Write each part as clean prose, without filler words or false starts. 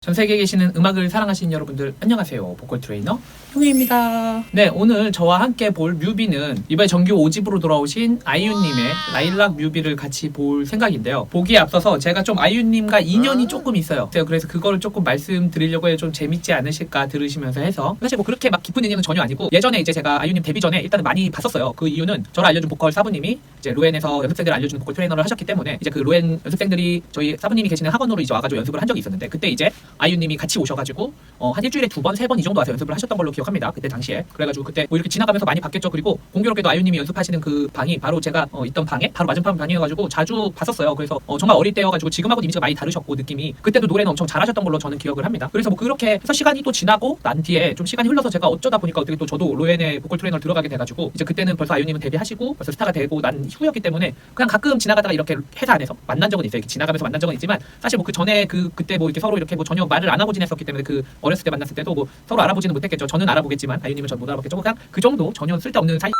전 세계에 계시는 음악을 사랑하시는 여러분들 안녕하세요. 보컬 트레이너 형우입니다. 네, 오늘 저와 함께 볼 뮤비는 이번에 정규 5집으로 돌아오신 아이유님의 라일락 뮤비를 같이 볼 생각인데요. 보기에 앞서서 제가 좀 아이유님과 인연이 조금 있어요. 그래서 그거를 조금 말씀드리려고 해요. 좀 재밌지 않으실까 들으시면서 해서 사실 뭐 그렇게 막 깊은 인연은 전혀 아니고 예전에 이제 제가 아이유님 데뷔 전에 일단은 많이 봤었어요. 그 이유는 저를 알려준 보컬 사부님이 이제 로엔에서 연습생들을 알려주는 보컬 트레이너를 하셨기 때문에 이제 그 로엔 연습생들이 저희 사부님이 계시는 학원으로 이제 와가지고 연습을 한 적이 있었는데 그때 이제 아이유님이 같이 오셔가지고 한 일주일에 2번, 3번 이 정도 와서 연습을 하셨던 걸로 기억합니다. 그때 당시에. 그래가지고 그때 뭐 이렇게 지나가면서 많이 봤겠죠. 그리고 공교롭게도 아이유님이 연습하시는 그 방이 바로 제가 있던 방에 바로 맞은편 방이어가지고 자주 봤었어요. 그래서 정말 어릴 때여가지고 지금하고는 이미지가 많이 다르셨고 느낌이 그때도 노래는 엄청 잘하셨던 걸로 저는 기억을 합니다. 그래서 뭐 그렇게 해서 시간이 또 지나고 난 뒤에 좀 시간이 흘러서 제가 어쩌다 보니까 어떻게 또 저도 로엔의 보컬 트레이너를 들어가게 돼가지고 이제 그때는 벌써 아이유님은 데뷔하시고 벌써 스타가 되고 난 후였기 때문에 그냥 가끔 지나가다가 이렇게 회사 안에서 만난 적은 있어요. 이렇게 지나가면서 만난 적은 있지만 사실 뭐 그 전에 그때 뭐 이렇게 서로 이렇게 뭐 전혀 말을 안 하고 지냈었기 때문에 그 어렸을 때 만났을 때도 뭐 서로 알아보지는 못했겠죠. 저는 알아보겠지만 아이유님은 전 못 알아보겠죠. 그냥 그 정도 전혀 쓸데없는 사이.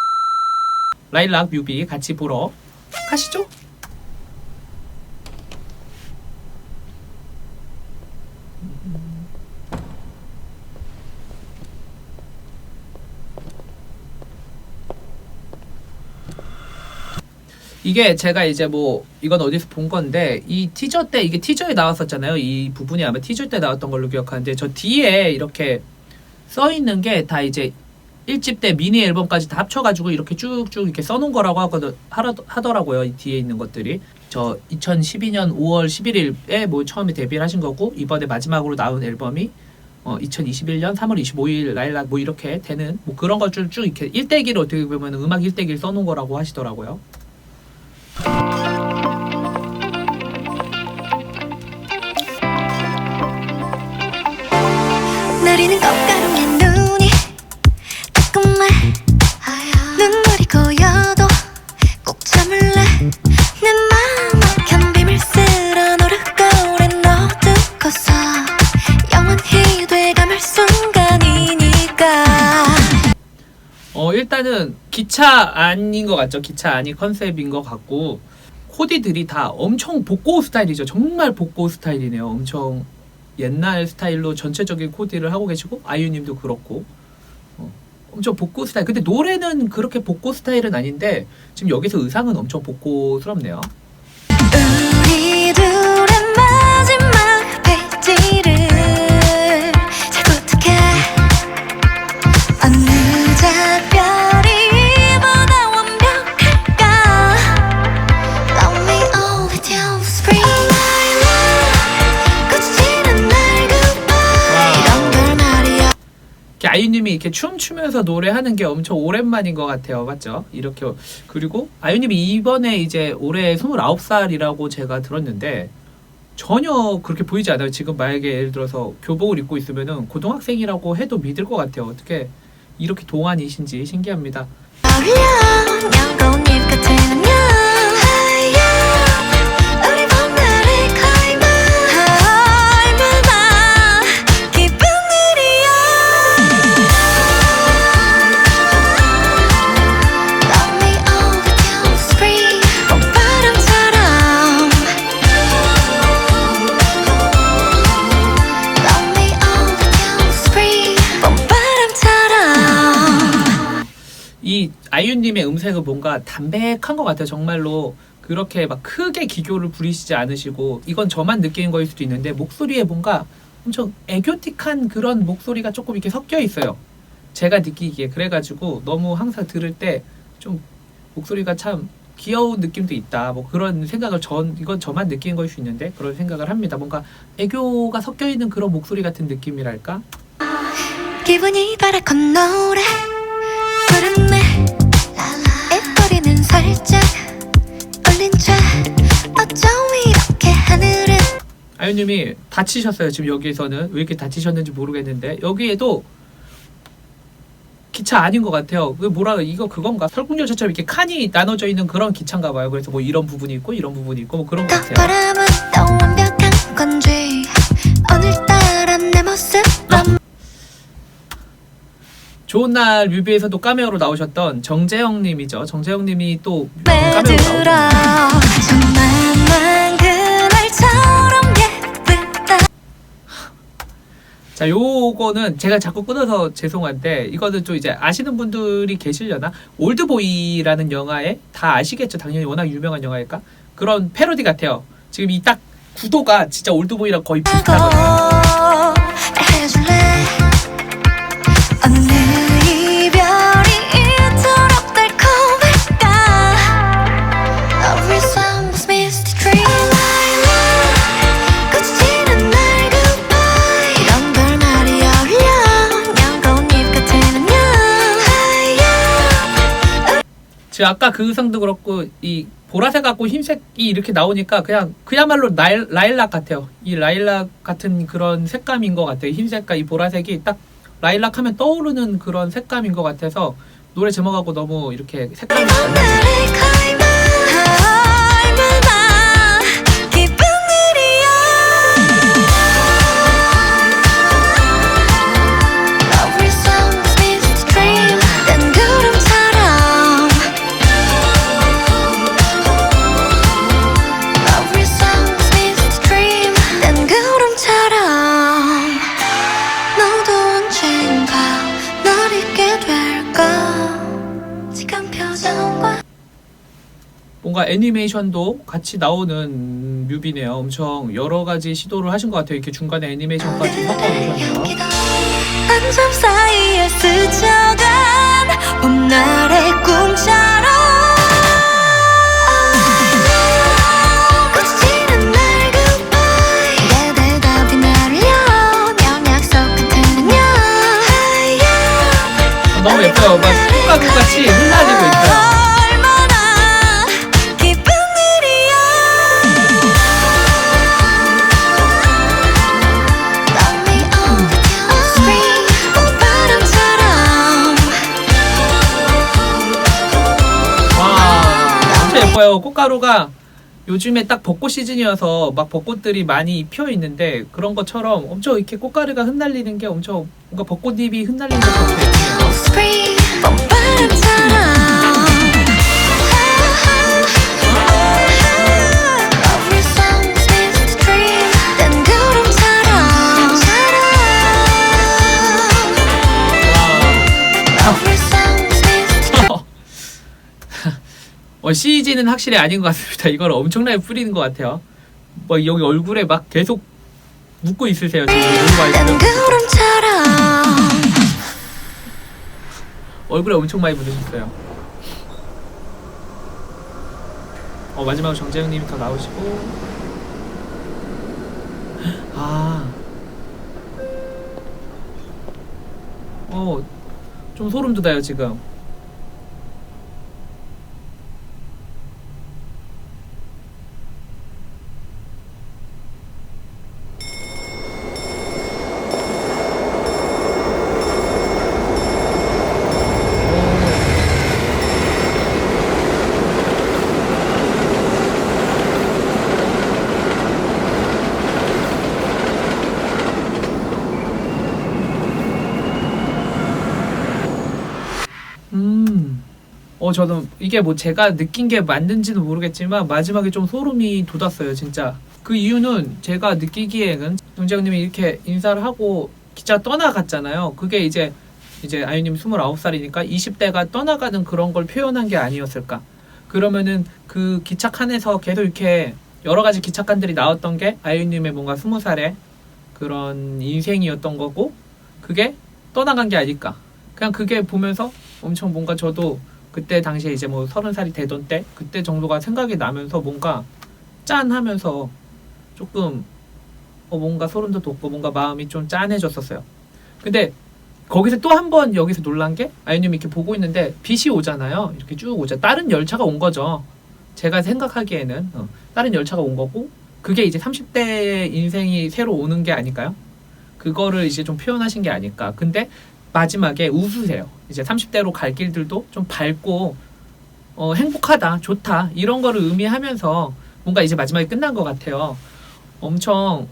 라일락 뮤비 같이 보러 가시죠. 이게 제가 이제 뭐 이건 어디서 본 건데 이 티저 때 이게 티저에 나왔었잖아요. 이 부분이 아마 티저 때 나왔던 걸로 기억하는데 저 뒤에 이렇게 써 있는 게 다 이제 1집 때 미니 앨범까지 다 합쳐가지고 이렇게 쭉쭉 이렇게 써놓은 거라고 하더라고요. 이 뒤에 있는 것들이. 저 2012년 5월 11일에 뭐 처음에 데뷔를 하신 거고 이번에 마지막으로 나온 앨범이 2021년 3월 25일 라일락 뭐 이렇게 되는 뭐 그런 걸 쭉 이렇게 1대기를 어떻게 보면 음악 1대기를 써놓은 거라고 하시더라고요. 내리는 꽃가루의 눈이 따끔해 눈물이 고여도 꼭 참을래 내 맘 막힌 비밀 쓸어 노르고 오랜 어두워서 영원히 돼감을 순간이니까 일단은 기차 안인 것 같죠. 기차 안이 컨셉인 것 같고 코디들이 다 엄청 복고 스타일이죠. 정말 복고 스타일이네요. 엄청 옛날 스타일로 전체적인 코디를 하고 계시고 아이유님도 그렇고 엄청 복고 스타일. 근데 노래는 그렇게 복고 스타일은 아닌데 지금 여기서 의상은 엄청 복고스럽네요. 우리 둘의 마지막 페이지를 잘 부탁해 어느 작별이 보다 완벽할까 Love me all with you Spring 꽃이 지는 날 goodbye 이런 걸 말이야. 아이유님이 이렇게 춤추면서 노래하는 게 엄청 오랜만인 것 같아요. 맞죠? 이렇게. 그리고 아이유님이 이번에 이제 올해 29살이라고 제가 들었는데 전혀 그렇게 보이지 않아요. 지금 만약에 예를 들어서 교복을 입고 있으면은 고등학생이라고 해도 믿을 것 같아요. 어떻게 이렇게 동안이신지 신기합니다. 영건 잎 같은 안녕 우리 봄날의 클라이마 얼마나 기쁜 일이야 Love me all with you Spring 봄바람처럼 Love me all with you Spring 봄바람처럼 이 아이유님의 음색은 뭔가 담백한 것 같아요. 정말로 그렇게 막 크게 기교를 부리시지 않으시고 이건 저만 느끼는 거일 수도 있는데 목소리에 뭔가 엄청 애교틱한 그런 목소리가 조금 이렇게 섞여 있어요. 제가 느끼기에. 그래가지고 너무 항상 들을 때 좀 목소리가 참 귀여운 느낌도 있다. 뭐 그런 생각을 이건 저만 느끼는 거일 수 있는데 그런 생각을 합니다. 뭔가 애교가 섞여 있는 그런 목소리 같은 느낌이랄까? 기분이 바라건 노래 부르네 입꼬리는 살짝 올린 채 어쩜 이렇게 하늘은 아이유님이 다치셨어요. 지금 여기에서는 왜 이렇게 다치셨는지 모르겠는데 여기에도 기차 아닌 것 같아요. 이거 그건가? 설국열차처럼 이렇게 칸이 나눠져 있는 그런 기차인가 봐요. 그래서 뭐 이런 부분이 있고 이런 부분이 있고 뭐 그런 것 같아요. 바람은 또 완벽한 건지 오늘따라 내 모습 좋은 날 뮤비에서도 카메오로 나오셨던 정재영님이죠. 정재영님이 또 카메오로 나오셨는데 정말만 그날처럼 예쁘다 자, 요거는 제가 자꾸 끊어서 죄송한데 이거는 좀 이제 아시는 분들이 계시려나? 올드보이라는 영화에 다 아시겠죠? 당연히 워낙 유명한 영화니까 그런 패러디 같아요. 지금 이 딱 구도가 진짜 올드보이랑 거의 비슷하거든요. 해줄래 어느 이별이 이토록 달콤할까 Love resembles misty dream 꽃이 지는 날 goodbye 이런 결말이 어울려 영거운 잎 같은 안녕 지금 아까 그 의상도 그렇고 이 보라색 같고 흰색이 이렇게 나오니까 그냥 그야말로 라일락 같아요. 이 라일락 같은 그런 색감인 것 같아요. 흰색과 이 보라색이 딱 라일락 하면 떠오르는 그런 색감인 것 같아서 노래 제목하고 너무 이렇게 색감이 달라요. 나를 climb 얼마나 기쁜 일이야 Love resembles misty dream 난 구름처럼 Love resembles misty dream 난 구름처럼 너도 언젠가 널 잊게 될까 지금 표정과 뭔가 애니메이션도 같이 나오는 뮤비네요. 엄청 여러 가지 시도를 하신 것 같아요. 이렇게 중간에 애니메이션까지 섞어 놓으셨네요. 한점 사이에 스쳐간 봄날의 꿈처럼 꽃이 지는 날 goodbye 내 대답이 날려 명 약속 같은 안녕 너무 예뻐요. 막 꽃가루같이 흩날리고 있어요. 얼마나 기쁜 일이야 Love me on the screen 봄바람처럼 와, 진짜 예뻐요. 꽃가루가 요즘에 딱 벚꽃 시즌이어서 막 벚꽃들이 많이 피어 있는데 그런 것처럼 엄청 이렇게 꽃가루가 흩날리는 게 엄청 뭔가 벚꽃잎이 흩날리는 것처럼 예쁘네요. screen 봄바람처럼 Love resembles misty dream 난 구름처럼 Love resembles misty CG는 확실히 아닌 것 같습니다. 이걸 엄청나게 뿌리는 것 같아요. 뭐 여기 얼굴에 막 계속 묻고 있으세요. 지금 난 구름처럼 얼굴에 엄청 많이 묻으셨어요. 마지막으로 정재영님이 더 나오시고 좀 소름 돋아요 지금. 저는 이게 뭐 제가 느낀 게 맞는지는 모르겠지만 마지막에 좀 소름이 돋았어요 진짜. 그 이유는 제가 느끼기에는 정재영님이 이렇게 인사를 하고 기차 떠나갔잖아요. 그게 이제 아유님 29살이니까 20대가 떠나가는 그런 걸 표현한 게 아니었을까. 그러면은 그 기차 칸에서 계속 이렇게 여러 가지 기차 칸들이 나왔던 게 아유님의 뭔가 20살의 그런 인생이었던 거고 그게 떠나간 게 아닐까. 그냥 그게 보면서 엄청 뭔가 저도 그때 당시에 이제 뭐 30살이 되던 때 그때 정도가 생각이 나면서 뭔가 짠하면서 조금 뭔가 소름도 돋고 뭔가 마음이 좀 짠해졌었어요. 근데 거기서 또 한 번 여기서 놀란 게 아유님이 이렇게 보고 있는데 빛이 오잖아요. 이렇게 쭉 오자. 다른 열차가 온 거죠. 제가 생각하기에는 다른 열차가 온 거고 그게 이제 30대의 인생이 새로 오는 게 아닐까요? 그거를 이제 좀 표현하신 게 아닐까. 근데 마지막에 웃으세요. 이제 30대로 갈 길들도 좀 밝고 행복하다, 좋다 이런 거를 의미하면서 뭔가 이제 마지막에 끝난 것 같아요. 엄청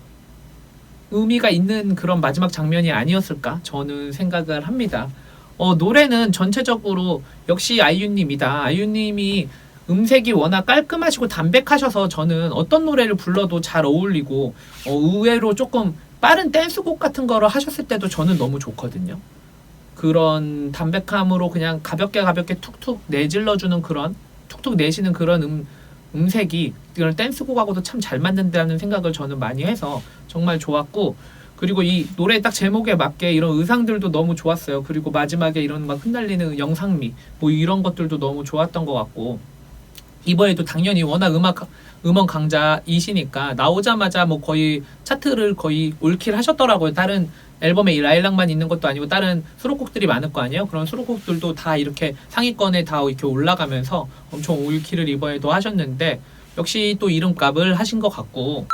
의미가 있는 그런 마지막 장면이 아니었을까 저는 생각을 합니다. 노래는 전체적으로 역시 아이유님이다. 아이유님이 음색이 워낙 깔끔하시고 담백하셔서 저는 어떤 노래를 불러도 잘 어울리고 의외로 조금 빠른 댄스곡 같은 거를 하셨을 때도 저는 너무 좋거든요. 그런 담백함으로 그냥 가볍게 툭툭 내질러주는 그런 툭툭 내시는 그런 음색이 이런 댄스곡하고도 참 잘 맞는다는 생각을 저는 많이 해서 정말 좋았고, 그리고 이 노래 딱 제목에 맞게 이런 의상들도 너무 좋았어요. 그리고 마지막에 이런 막 흩날리는 영상미 뭐 이런 것들도 너무 좋았던 것 같고, 이번에도 당연히 워낙 음원 강자이시니까 나오자마자 뭐 거의 차트를 거의 올킬 하셨더라고요. 다른 앨범에 이 라일락만 있는 것도 아니고 다른 수록곡들이 많을 거 아니에요. 그런 수록곡들도 다 이렇게 상위권에 다 이렇게 올라가면서 엄청 올킬을 이번에도 하셨는데, 역시 또 이름값을 하신 것 같고,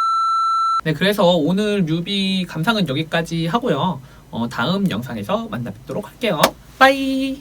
네, 그래서 오늘 뮤비 감상은 여기까지 하고요. 다음 영상에서 만나 뵙도록 할게요. 빠이.